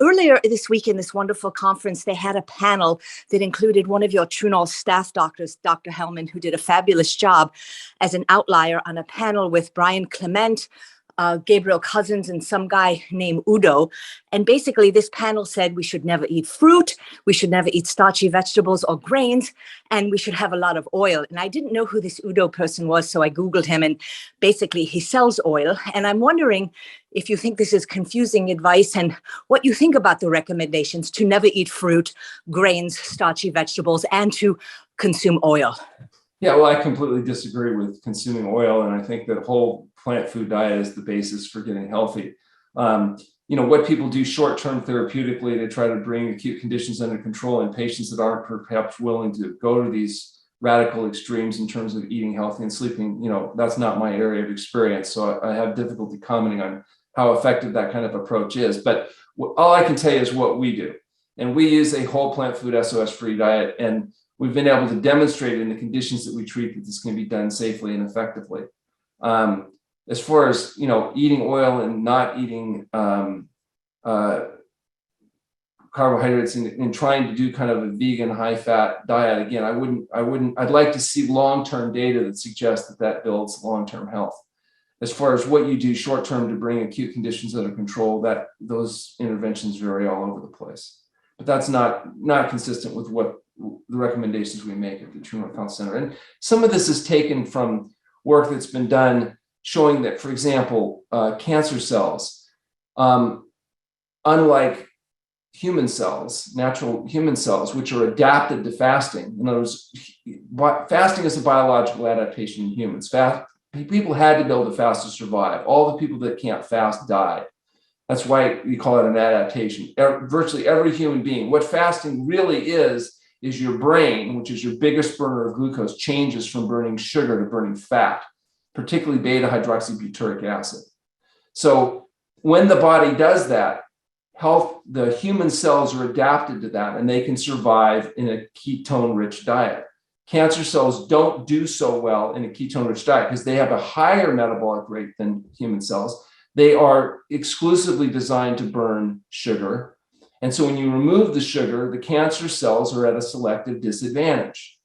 earlier this week in this wonderful conference, they had a panel that included one of your TrueNorth staff doctors, Dr. Hellman, who did a fabulous job as an outlier on a panel with Brian Clement, Gabriel Cousins, and some guy named Udo. And basically this panel said we should never eat fruit, we should never eat starchy vegetables or grains, and we should have a lot of oil. And I didn't know who this Udo person was, so I Googled him, and basically he sells oil. And I'm wondering if you think this is confusing advice and what you think about the recommendations to never eat fruit, grains, starchy vegetables, and to consume oil. Yeah, well, I completely disagree with consuming oil, and I think that whole plant food diet is the basis for getting healthy. What people do short-term therapeutically to try to bring acute conditions under control in patients that aren't perhaps willing to go to these radical extremes in terms of eating healthy and sleeping, that's not my area of experience. So I have difficulty commenting on how effective that kind of approach is. But all I can tell you is what we do. And we use a whole plant food SOS-free diet, and we've been able to demonstrate in the conditions that we treat that this can be done safely and effectively. As far as eating oil and not eating carbohydrates and trying to do kind of a vegan high-fat diet, again, I'd like to see long-term data that suggests that builds long-term health. As far as what you do short-term to bring acute conditions under control, that those interventions vary all over the place. But that's not consistent with what the recommendations we make at the TrueNorth Health Center. And some of this is taken from work that's been done showing that, for example, cancer cells, unlike human cells, natural human cells, which are adapted to fasting. In other words, fasting is a biological adaptation in humans. People had to be able to fast to survive. All the people that can't fast died. That's why we call it an adaptation. Virtually every human being. What fasting really is your brain, which is your biggest burner of glucose, changes from burning sugar to burning fat, particularly beta-hydroxybutyric acid. So when the body does that, the human cells are adapted to that, and they can survive in a ketone-rich diet. Cancer cells don't do so well in a ketone-rich diet because they have a higher metabolic rate than human cells. They are exclusively designed to burn sugar. And so when you remove the sugar, the cancer cells are at a selective disadvantage.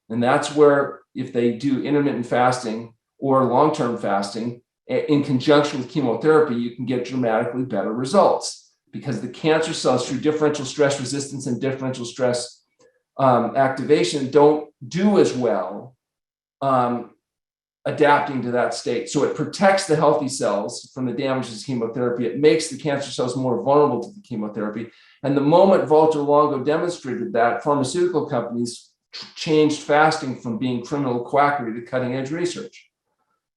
And that's where, if they do intermittent fasting or long-term fasting in conjunction with chemotherapy, you can get dramatically better results, because the cancer cells, through differential stress resistance and differential stress activation, don't do as well adapting to that state. So it protects the healthy cells from the damages of chemotherapy. It makes the cancer cells more vulnerable to the chemotherapy. And the moment Valter Longo demonstrated that, pharmaceutical companies changed fasting from being criminal quackery to cutting edge research,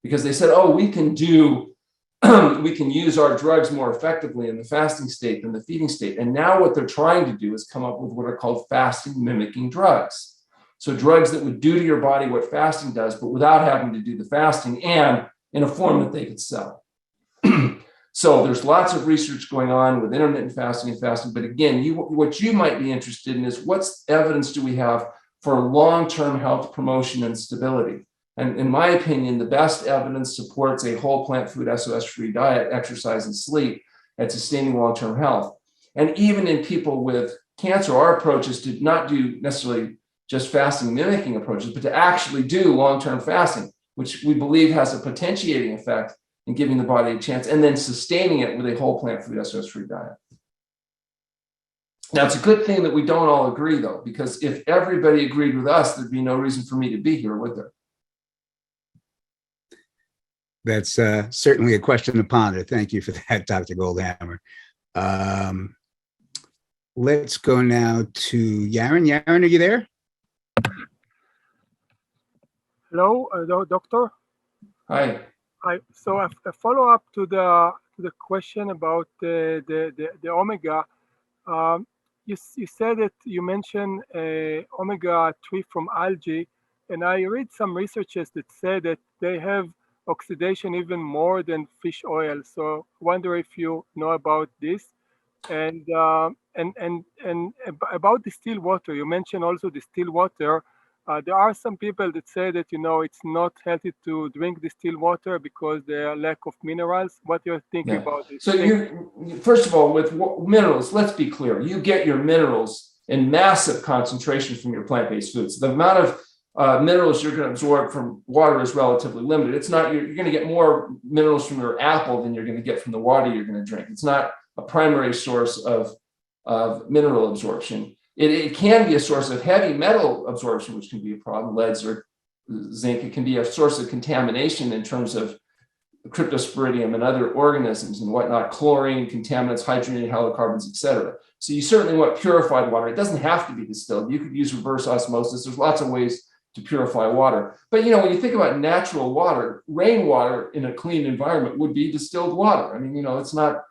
because they said, oh, we can use our drugs more effectively in the fasting state than the feeding state. And now what they're trying to do is come up with what are called fasting mimicking drugs. So drugs that would do to your body what fasting does, but without having to do the fasting, and in a form that they could sell. So there's lots of research going on with intermittent fasting and fasting. But again, what you might be interested in is, what evidence do we have for long-term health promotion and stability? And in my opinion, the best evidence supports a whole plant food SOS-free diet, exercise, and sleep at sustaining long-term health. And even in people with cancer, our approach is to not do necessarily just fasting mimicking approaches, but to actually do long-term fasting, which we believe has a potentiating effect in giving the body a chance, and then sustaining it with a whole plant food SOS-free diet. Now, it's a good thing that we don't all agree, though, because if everybody agreed with us, there'd be no reason for me to be here, would there? That's certainly a question to ponder. Thank you for that, Dr. Goldhamer. Let's go now to Yaron. Yaron, are you there? Hello, doctor. Hi. Hi. So a follow-up to the question about the omega. You said that you mentioned omega-3 from algae, and I read some researches that say that they have oxidation even more than fish oil. So I wonder if you know about this. And about distilled water, you mentioned also distilled water. There are some people that say that, it's not healthy to drink distilled water because there are lack of minerals. What you're thinking about this? So first of all, with minerals, let's be clear. You get your minerals in massive concentration from your plant-based foods. The amount of minerals you're going to absorb from water is relatively limited. It's not, you're going to get more minerals from your apple than you're going to get from the water you're going to drink. It's not a primary source of mineral absorption. It can be a source of heavy metal absorption, which can be a problem, leads or zinc. It can be a source of contamination in terms of cryptosporidium and other organisms and whatnot, chlorine, contaminants, hydrogenated halocarbons, et cetera. So you certainly want purified water. It doesn't have to be distilled. You could use reverse osmosis. There's lots of ways to purify water. But when you think about natural water, rainwater in a clean environment would be distilled water. I mean, it's not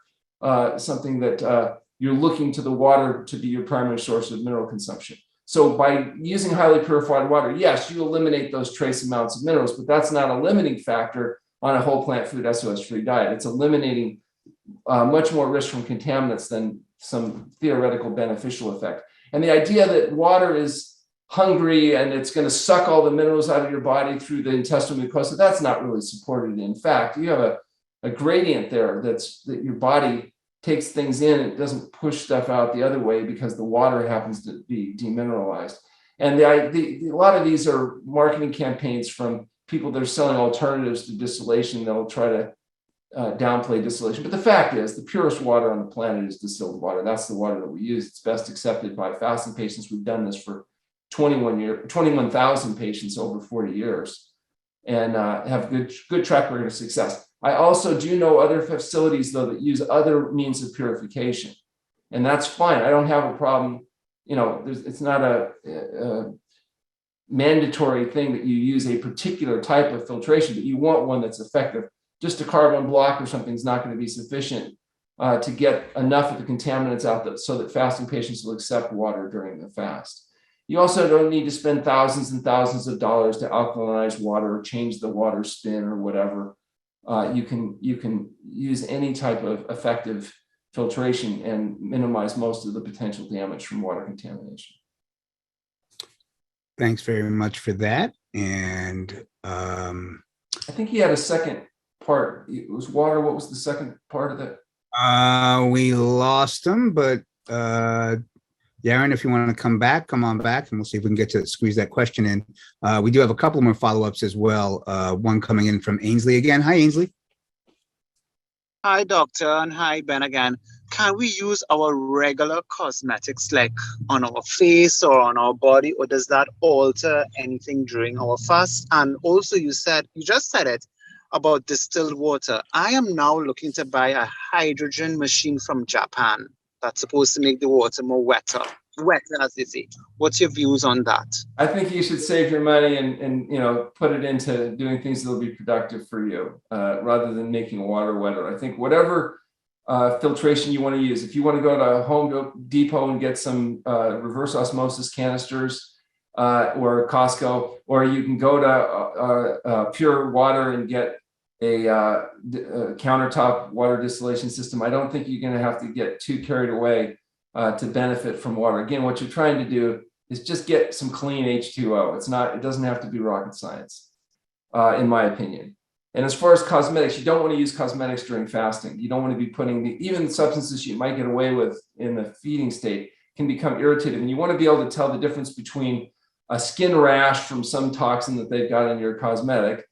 something that you're looking to the water to be your primary source of mineral consumption. So by using highly purified water, yes, you eliminate those trace amounts of minerals, but that's not a limiting factor on a whole plant food SOS-free diet. It's eliminating much more risk from contaminants than some theoretical beneficial effect. And the idea that water is hungry and it's going to suck all the minerals out of your body through the intestinal mucosa, that's not really supported. In fact, you have a gradient there that your body takes things in, it doesn't push stuff out the other way because the water happens to be demineralized. And a lot of these are marketing campaigns from people that are selling alternatives to distillation. They'll try to downplay distillation. But the fact is, the purest water on the planet is distilled water. That's the water that we use. It's best accepted by fasting patients. We've done this for 21,000 patients over 40 years and have good track record of success. I also do know other facilities, though, that use other means of purification, and that's fine. I don't have a problem. It's not a mandatory thing that you use a particular type of filtration, but you want one that's effective. Just a carbon block or something is not going to be sufficient to get enough of the contaminants out so that fasting patients will accept water during the fast. You also don't need to spend thousands and thousands of dollars to alkalinize water or change the water spin or whatever. You can use any type of effective filtration and minimize most of the potential damage from water contamination. Thanks very much for that. And I think he had a second part. It was water. What was the second part of that? We lost him, but Yaron, if you want to come on back, and we'll see if we can get to squeeze that question in. We do have a couple more follow-ups as well. One coming in from Ainsley again. Hi, Ainsley. Hi, doctor, and hi, Ben again. Can we use our regular cosmetics like on our face or on our body, or does that alter anything during our fast? And also, you just said it about distilled water. I am now looking to buy a hydrogen machine from Japan that's supposed to make the water more wetter, as they say. What's your views on that? I think you should save your money and put it into doing things that will be productive for you rather than making water wetter. I think whatever filtration you want to use, if you want to go to Home Depot and get some reverse osmosis canisters or Costco, or you can go to Pure Water and get a countertop water distillation system. I don't think you're going to have to get too carried away to benefit from water. Again, what you're trying to do is just get some clean H2O. It doesn't have to be rocket science, in my opinion. And as far as cosmetics, you don't want to use cosmetics during fasting. You don't want to be putting even substances you might get away with in the feeding state can become irritative. And you want to be able to tell the difference between a skin rash from some toxin that they've got in your cosmetic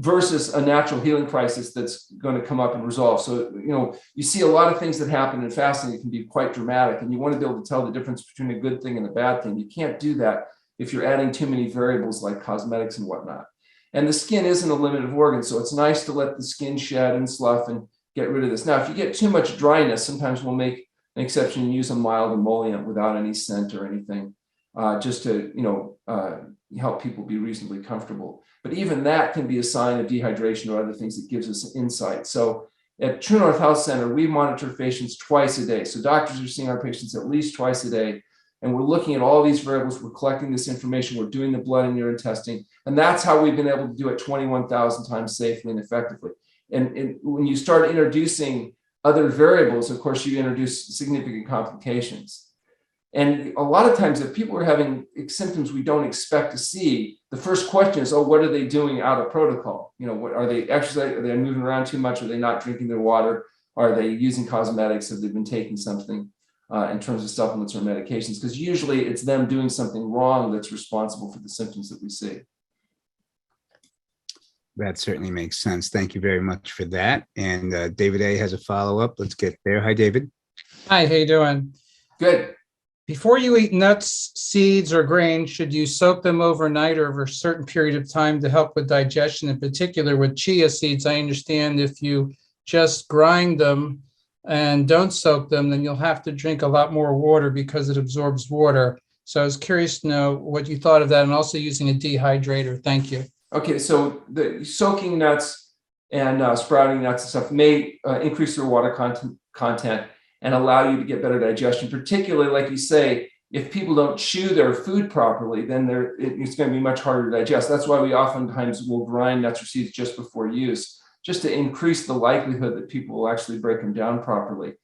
versus a natural healing crisis that's going to come up and resolve. So, you see a lot of things that happen in fasting that can be quite dramatic, and you want to be able to tell the difference between a good thing and a bad thing. You can't do that if you're adding too many variables like cosmetics and whatnot. And the skin isn't a limited organ, so it's nice to let the skin shed and slough and get rid of this. Now, if you get too much dryness, sometimes we'll make an exception and use a mild emollient without any scent or anything, just to, help people be reasonably comfortable. But even that can be a sign of dehydration or other things that gives us insight. So at TrueNorth Health Center, we monitor patients twice a day. So doctors are seeing our patients at least twice a day. And we're looking at all these variables. We're collecting this information. We're doing the blood and urine testing. And that's how we've been able to do it 21,000 times safely and effectively. And when you start introducing other variables, of course, you introduce significant complications. And a lot of times if people are having symptoms we don't expect to see, the first question is, oh, what are they doing out of protocol? What are they exercising? Are they moving around too much? Are they not drinking their water? Are they using cosmetics? Have they been taking something in terms of supplements or medications? Because usually it's them doing something wrong that's responsible for the symptoms that we see. That certainly makes sense. Thank you very much for that. And David A. has a follow-up. Let's get there. Hi, David. Hi, how you doing? Good. Before you eat nuts, seeds, or grains, should you soak them overnight or over a certain period of time to help with digestion? In particular, with chia seeds, I understand if you just grind them and don't soak them, then you'll have to drink a lot more water because it absorbs water. So I was curious to know what you thought of that, and also using a dehydrator. Thank you. Okay, so the soaking nuts and sprouting nuts and stuff may increase their water content and allow you to get better digestion, particularly, like you say, if people don't chew their food properly, then it's going to be much harder to digest. That's why we oftentimes will grind nuts or seeds just before use, just to increase the likelihood that people will actually break them down properly.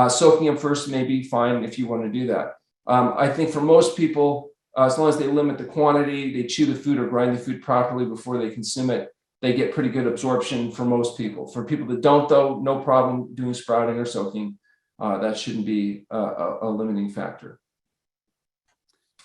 Soaking them first may be fine if you want to do that. I think for most people, as long as they limit the quantity, they chew the food or grind the food properly before they consume it, they get pretty good absorption for most people. For people that don't, though, no problem doing sprouting or soaking. That shouldn't be a limiting factor.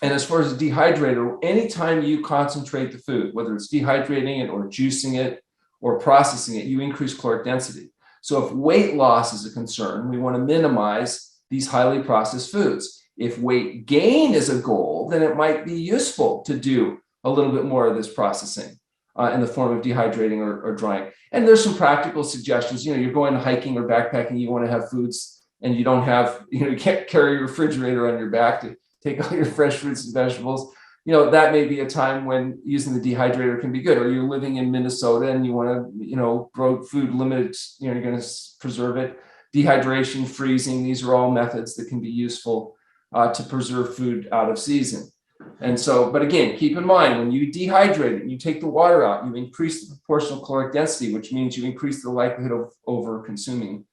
And as far as a dehydrator, anytime you concentrate the food, whether it's dehydrating it or juicing it or processing it, you increase caloric density. So if weight loss is a concern, we want to minimize these highly processed foods. If weight gain is a goal, then it might be useful to do a little bit more of this processing in the form of dehydrating or drying. And there's some practical suggestions. You're going hiking or backpacking, you want to have foods, and you don't have, you can't carry a refrigerator on your back to take all your fresh fruits and vegetables. That may be a time when using the dehydrator can be good. Or you're living in Minnesota and you want to, grow food limited, you're going to preserve it. Dehydration, freezing, these are all methods that can be useful to preserve food out of season. And so, but again, keep in mind, when you dehydrate it, you take the water out, you increase the proportional caloric density, which means you increase the likelihood of over consuming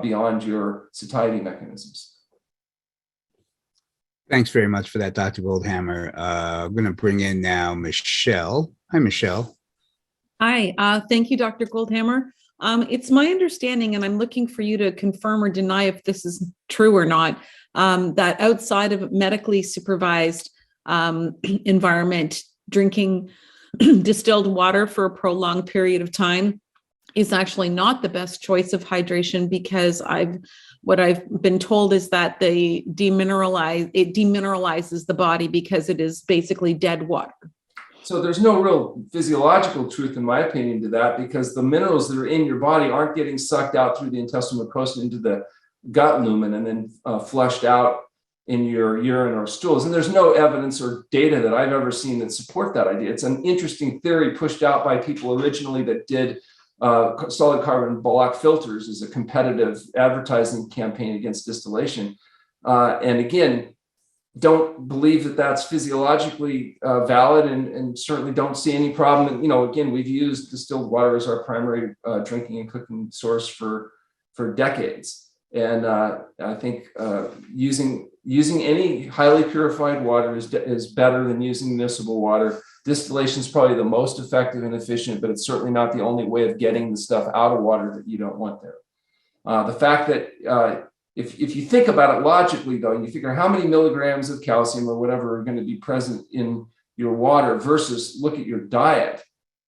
beyond your satiety mechanisms. Thanks very much for that, Dr. Goldhamer. I'm going to bring in now Michelle. Hi, Michelle. Hi, thank you, Dr. Goldhamer. It's my understanding, and I'm looking for you to confirm or deny if this is true or not, that outside of medically supervised environment, drinking distilled water for a prolonged period of time is actually not the best choice of hydration, because what I've been told is that it demineralizes the body because it is basically dead water. So there's no real physiological truth, in my opinion, to that, because the minerals that are in your body aren't getting sucked out through the intestinal mucosa into the gut lumen and then flushed out in your urine or stools. And there's no evidence or data that I've ever seen that support that idea. It's an interesting theory pushed out by people originally that did solid carbon block filters as a competitive advertising campaign against distillation. And again, don't believe that that's physiologically valid, and certainly don't see any problem. Again, we've used distilled water as our primary drinking and cooking source for decades. And I think using any highly purified water is better than using municipal water. Distillation is probably the most effective and efficient, but it's certainly not the only way of getting the stuff out of water that you don't want there. The fact that if you think about it logically, though, and you figure how many milligrams of calcium or whatever are going to be present in your water versus look at your diet,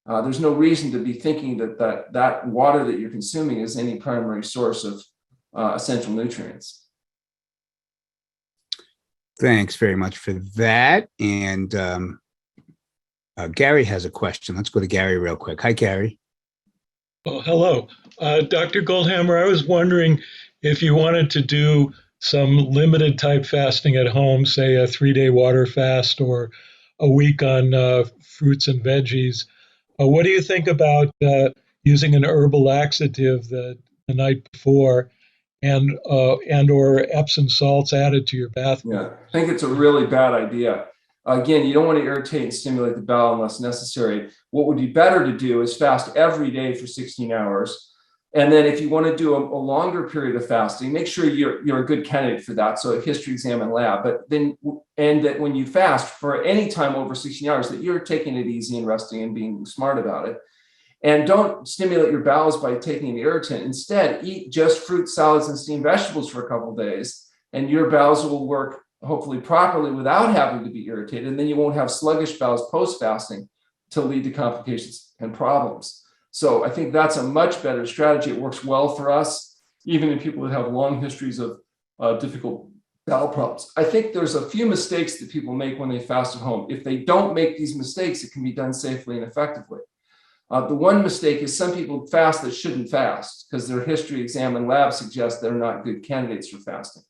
there's no reason to be thinking that water that you're consuming is any primary source of essential nutrients. Thanks very much for that. And Gary has a question. Let's go to Gary real quick. Hi, Gary. Oh, hello. Dr. Goldhamer, I was wondering if you wanted to do some limited type fasting at home, say a 3-day water fast or a week on fruits and veggies. What do you think about using an herbal laxative the night before and or Epsom salts added to your bath? Yeah, I think it's a really bad idea. Again, you don't want to irritate and stimulate the bowel unless necessary. What would be better to do is fast every day for 16 hours. And then if you want to do a longer period of fasting, make sure you're a good candidate for that. So a history exam and lab, but then, and that when you fast for any time over 16 hours, that you're taking it easy and resting and being smart about it. And don't stimulate your bowels by taking an irritant. Instead, eat just fruit, salads, and steamed vegetables for a couple of days, and your bowels will work hopefully properly without having to be irritated. And then you won't have sluggish bowels post-fasting to lead to complications and problems. So I think that's a much better strategy. It works well for us, even in people that have long histories of difficult bowel problems. I think there's a few mistakes that people make when they fast at home. If they don't make these mistakes, it can be done safely and effectively. The one mistake is some people fast that shouldn't fast because their history exam and lab suggests they're not good candidates for fasting.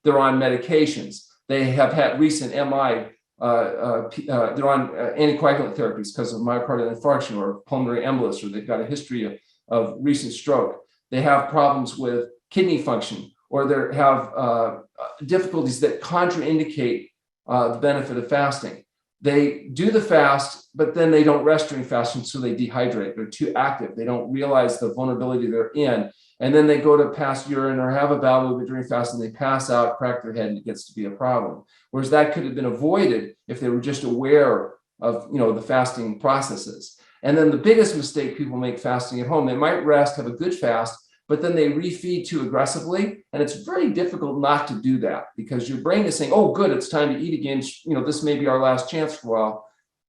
They're on medications. They have had recent MI. They're on anticoagulant therapies because of myocardial infarction or pulmonary embolus, or they've got a history of recent stroke. They have problems with kidney function, or they have difficulties that contraindicate the benefit of fasting. They do the fast, but then they don't rest during fasting, so they dehydrate. They're too active. They don't realize the vulnerability they're in. And then they go to pass urine or have a bowel movement during fasting, they pass out, crack their head, and it gets to be a problem. Whereas that could have been avoided if they were just aware of, the fasting processes. And then the biggest mistake people make fasting at home, they might rest, have a good fast, but then they refeed too aggressively. And it's very difficult not to do that because your brain is saying, oh, good, it's time to eat again. This may be our last chance for a while,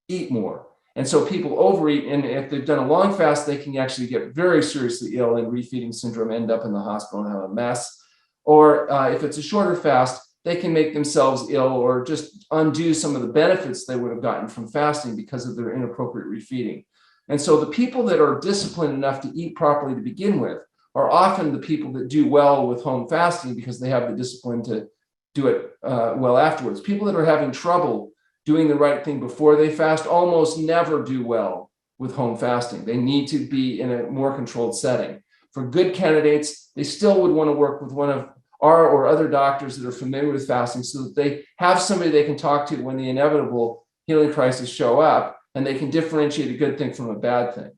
eat more. And so people overeat, and if they've done a long fast, they can actually get very seriously ill and refeeding syndrome, end up in the hospital and have a mess. Or if it's a shorter fast, they can make themselves ill or just undo some of the benefits they would have gotten from fasting because of their inappropriate refeeding. And so the people that are disciplined enough to eat properly to begin with are often the people that do well with home fasting because they have the discipline to do it well afterwards. People that are having trouble doing the right thing before they fast almost never do well with home fasting. They need to be in a more controlled setting. For good candidates, they still would want to work with one of our or other doctors that are familiar with fasting so that they have somebody they can talk to when the inevitable healing crises show up, and they can differentiate a good thing from a bad thing.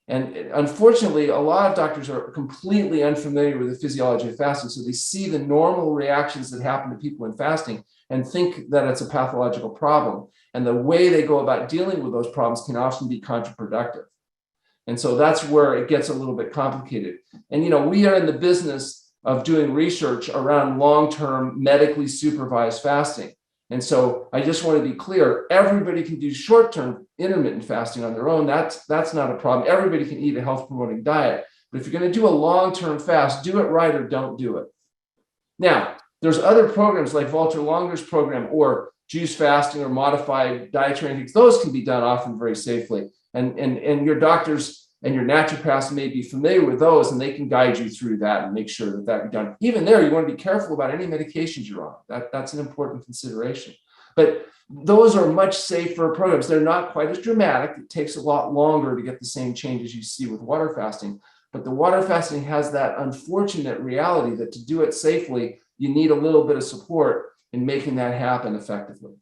And unfortunately, a lot of doctors are completely unfamiliar with the physiology of fasting. So they see the normal reactions that happen to people in fasting and think that it's a pathological problem. And the way they go about dealing with those problems can often be counterproductive. And so that's where it gets a little bit complicated. And, we are in the business of doing research around long-term medically supervised fasting. And so I just want to be clear, everybody can do short-term intermittent fasting on their own. That's not a problem. Everybody can eat a health-promoting diet. But if you're going to do a long-term fast, do it right or don't do it. Now, there's other programs like Walter Longer's program or juice fasting or modified dietary techniques. Those can be done often very safely. And your doctors and your naturopaths may be familiar with those, and they can guide you through that and make sure that that be done. Even there, you want to be careful about any medications you're on. That's an important consideration. But those are much safer programs. They're not quite as dramatic. It takes a lot longer to get the same changes you see with water fasting. But the water fasting has that unfortunate reality that to do it safely, you need a little bit of support in making that happen effectively.